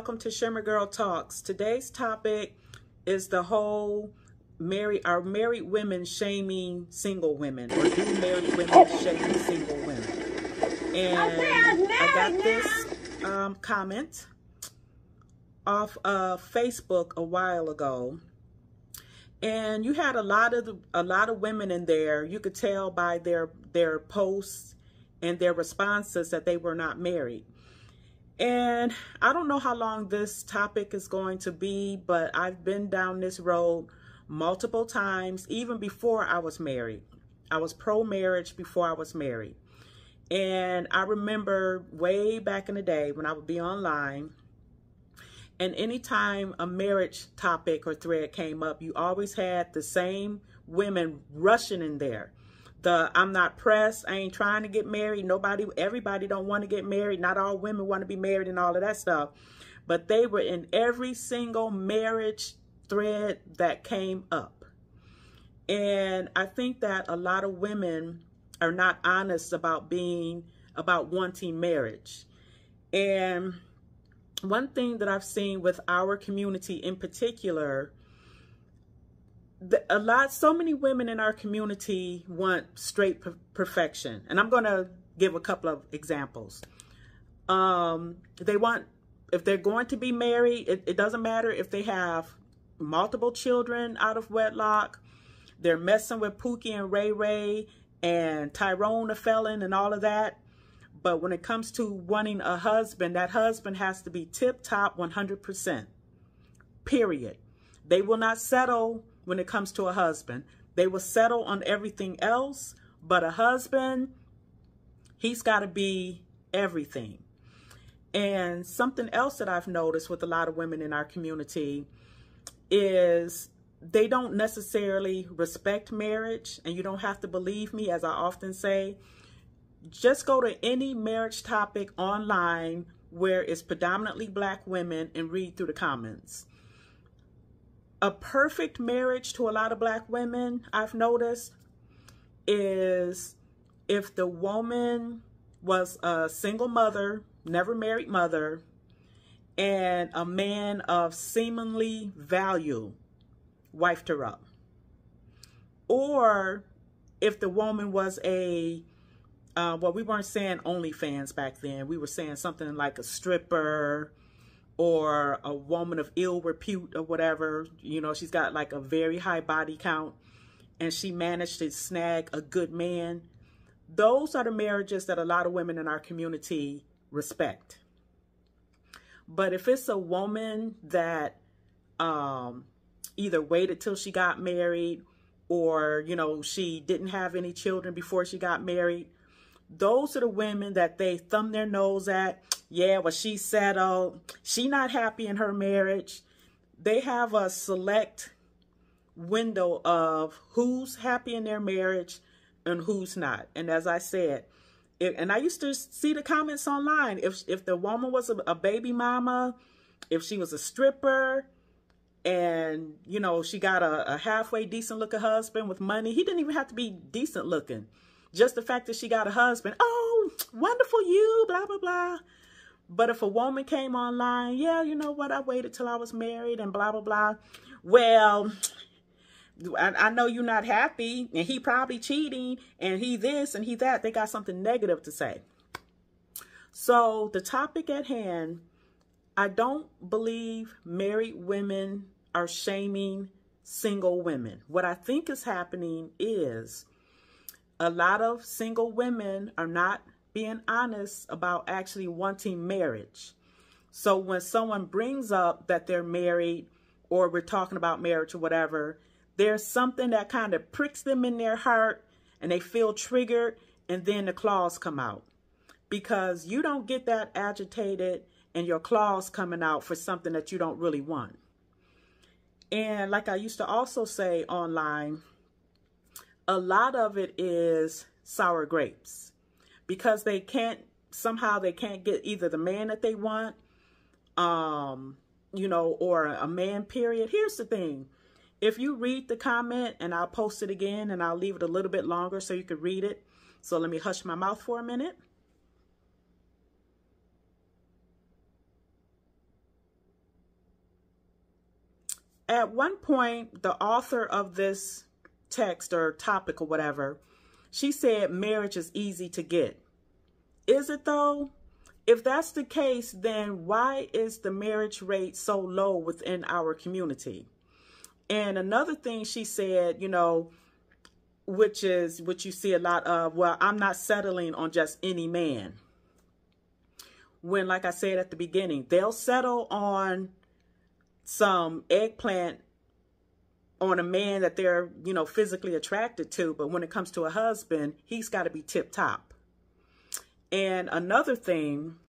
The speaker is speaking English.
welcome to Shimmer Girl Talks. Today's topic is the whole are married women shaming single women, or do married women shame single women? And I got this comment off of Facebook a while ago, and you had a lot of women in there. You could tell by their posts and their responses that they were not married. And I don't know how long this topic is going to be, but I've been down this road multiple times, even before I was married. I was pro-marriage before I was married. And I remember way back in the day when I would be online, and anytime a marriage topic or thread came up, you always had the same women rushing in there. I'm not pressed, I ain't trying to get married, everybody don't want to get married, not all women want to be married and all of that stuff. But they were in every single marriage thread that came up. And I think that a lot of women are not honest about wanting marriage. And one thing that I've seen with our community in particular, so many women in our community want straight perfection. And I'm going to give a couple of examples. If they're going to be married, it doesn't matter if they have multiple children out of wedlock. They're messing with Pookie and Ray Ray and Tyrone the felon and all of that. But when it comes to wanting a husband, that husband has to be tip-top 100%. Period. They will not settle when it comes to a husband. They will settle on everything else, but a husband, he's got to be everything. And something else that I've noticed with a lot of women in our community is they don't necessarily respect marriage. And you don't have to believe me, as I often say. Just go to any marriage topic online where it's predominantly black women and read through the comments. A perfect marriage to a lot of black women, I've noticed, is if the woman was a single mother, never married mother, and a man of seemingly value wifed her up. Or if the woman was well, we weren't saying OnlyFans back then. We were saying something like a stripper, or a woman of ill repute or whatever. You know, she's got like a very high body count and she managed to snag a good man. Those are the marriages that a lot of women in our community respect. But if it's a woman that either waited till she got married, or, you know, she didn't have any children before she got married, those are the women that they thumb their nose at. Yeah, well, she settled. She not happy in her marriage. They have a select window of who's happy in their marriage and who's not. And as I said, and I used to see the comments online, if the woman was a baby mama, if she was a stripper, and, you know, she got a halfway decent looking husband with money. He didn't even have to be decent looking. Just the fact that she got a husband. Oh, wonderful you, blah, blah, blah. But if a woman came online, yeah, you know what, I waited till I was married and blah, blah, blah. Well, I know you're not happy, and he probably cheating, and he this and he that. They got something negative to say. So the topic at hand, I don't believe married women are shaming single women. What I think is happening is a lot of single women are not being honest about actually wanting marriage. So when someone brings up that they're married, or we're talking about marriage or whatever, there's something that kind of pricks them in their heart and they feel triggered, and then the claws come out. Because you don't get that agitated and your claws coming out for something that you don't really want. And like I used to also say online, a lot of it is sour grapes. Because somehow they can't get either the man that they want, you know, or a man, period. Here's the thing. If you read the comment, and I'll post it again, and I'll leave it a little bit longer so you can read it. So let me hush my mouth for a minute. At one point, the author of this text or topic or whatever, she said marriage is easy to get. Is it though? If that's the case, then why is the marriage rate so low within our community? And another thing she said, you know, which you see a lot of, well, I'm not settling on just any man. When, like I said at the beginning, they'll settle on some eggplant on a man that they're, you know, physically attracted to. But when it comes to a husband, he's got to be tip top. And another thing